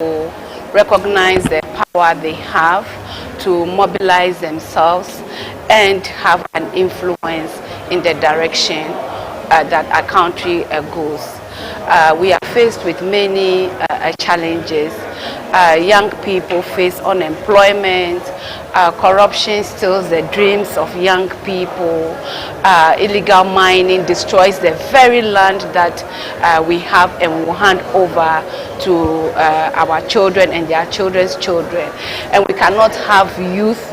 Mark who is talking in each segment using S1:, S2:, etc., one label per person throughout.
S1: recognize the power they have to mobilize themselves and have an influence in the direction that our country goes. We are faced with many challenges. Young people face unemployment, corruption steals the dreams of young people, illegal mining destroys the very land that we have and will hand over to our children and their children's children. And we cannot have youth,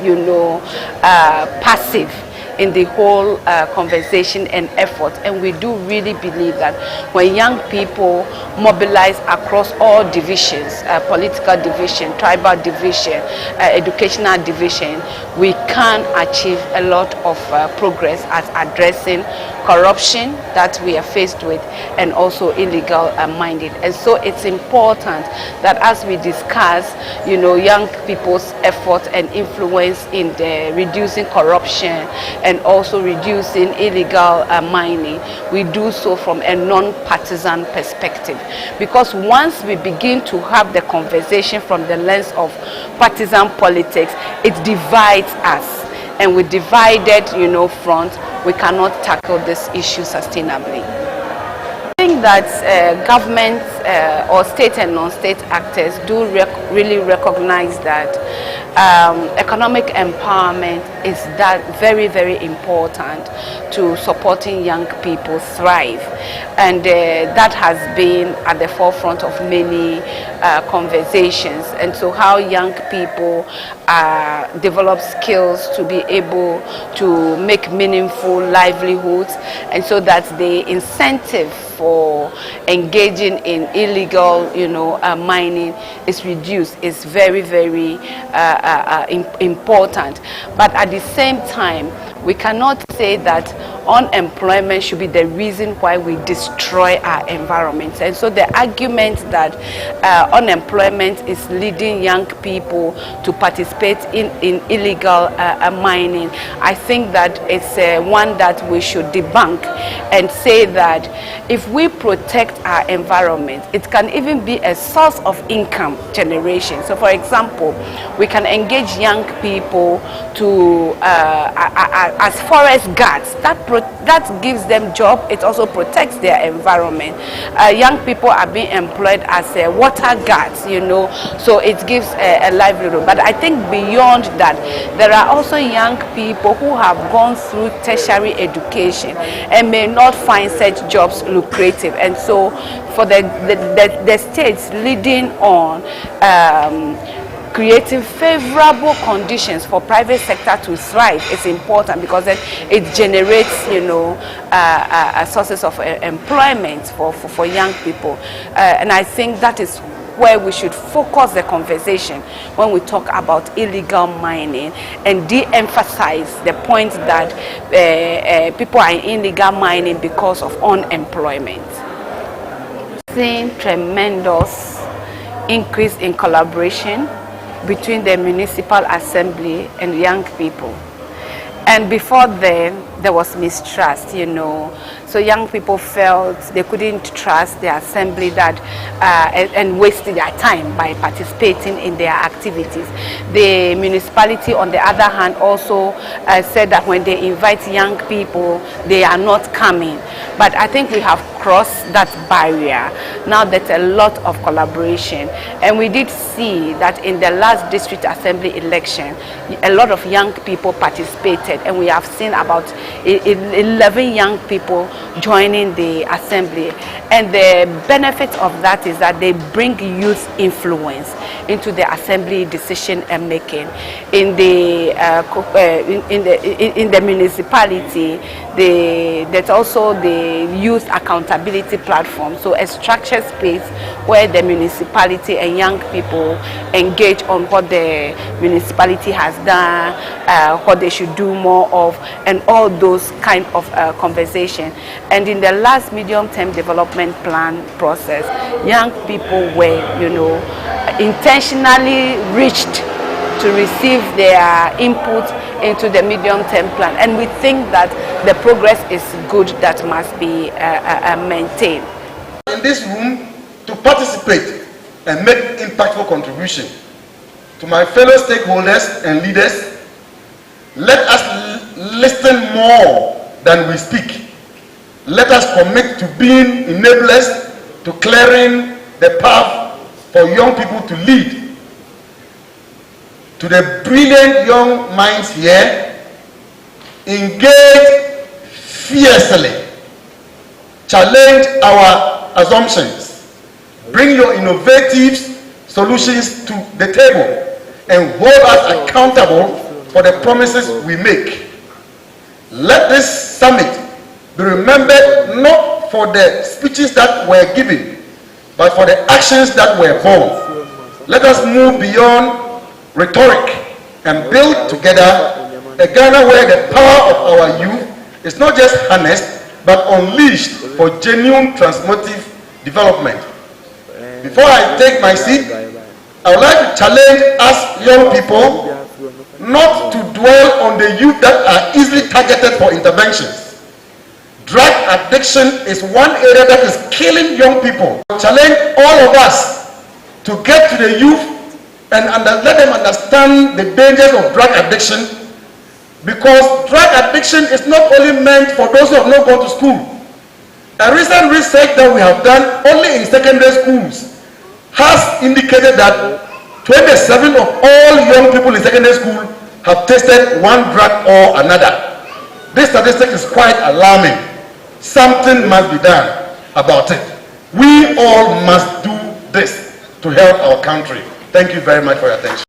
S1: passive in the whole conversation and effort. And we do really believe that when young people mobilize across all divisions, political division, tribal division, educational division, we can achieve a lot of progress at addressing corruption that we are faced with and also illegal mining. And so it's important that as we discuss, young people's effort and influence in the reducing corruption and also reducing illegal mining, we do so from a non-partisan perspective. Because once we begin to have the conversation from the lens of partisan politics, it divides us. And with divided, front, we cannot tackle this issue sustainably. I think that government or state and non-state actors do really recognize that economic empowerment is that very, very important to supporting young people thrive. And that has been at the forefront of many conversations. And so how young people develop skills to be able to make meaningful livelihoods, and so that the incentive for engaging in illegal, mining is reduced is very, very important. But at the same time, we cannot say that unemployment should be the reason why we destroy our environment. And so the argument that unemployment is leading young people to participate in illegal mining, I think that it's one that we should debunk and say that if we protect our environment, it can even be a source of income generation. So for example, we can engage young people to as forest guards. That gives them job. It also protects their environment. Young people are being employed as water guards, so it gives a livelihood. But I think beyond that, there are also young people who have gone through tertiary education and may not find such jobs lucrative. And so for the states leading on creating favorable conditions for private sector to thrive is important, because then it generates, sources of employment for young people. And I think that is where we should focus the conversation when we talk about illegal mining, and de-emphasize the point that people are in illegal mining because of unemployment. Seeing tremendous increase in collaboration between the municipal assembly and young people. And before then, there was mistrust, So young people felt they couldn't trust the assembly and wasted their time by participating in their activities. The municipality, on the other hand, also said that when they invite young people, they are not coming. But I think we have crossed that barrier. Now there's a lot of collaboration. And we did see that in the last district assembly election, a lot of young people participated, and we have seen about 11 young people joining the assembly. And the benefit of that is that they bring youth influence into the assembly decision making. In the municipality, there's also the youth accountability platform, so a structured space where the municipality and young people engage on what the municipality has done, what they should do more of, and all those kind of conversation. And in the last medium-term development plan process, young people were, intentionally reached to receive their input into the medium-term plan. And we think that the progress is good, that must be maintained.
S2: In this room to participate and make impactful contribution. To my fellow stakeholders and leaders, let us listen more than we speak. Let us commit to being enablers, to clearing the path for young people to lead. To the brilliant young minds here, engage fiercely, challenge our assumptions, bring your innovative solutions to the table, and hold us accountable for the promises we make. Let this summit be remembered not for the speeches that were given, but for the actions that were born. Let us move beyond rhetoric and build together a Ghana where the power of our youth is not just harnessed but unleashed for genuine transformative development. Before I take my seat, I would like to challenge us young people not to dwell on the youth that are easily targeted for interventions. Drug addiction is one area that is killing young people. Challenge all of us to get to the youth and let them understand the dangers of drug addiction, because drug addiction is not only meant for those who have not gone to school. A recent research that we have done only in secondary schools has indicated that 27 of all young people in secondary school have tasted one drug or another. This statistic is quite alarming. Something must be done about it. We all must do this to help our country. Thank you very much for your attention.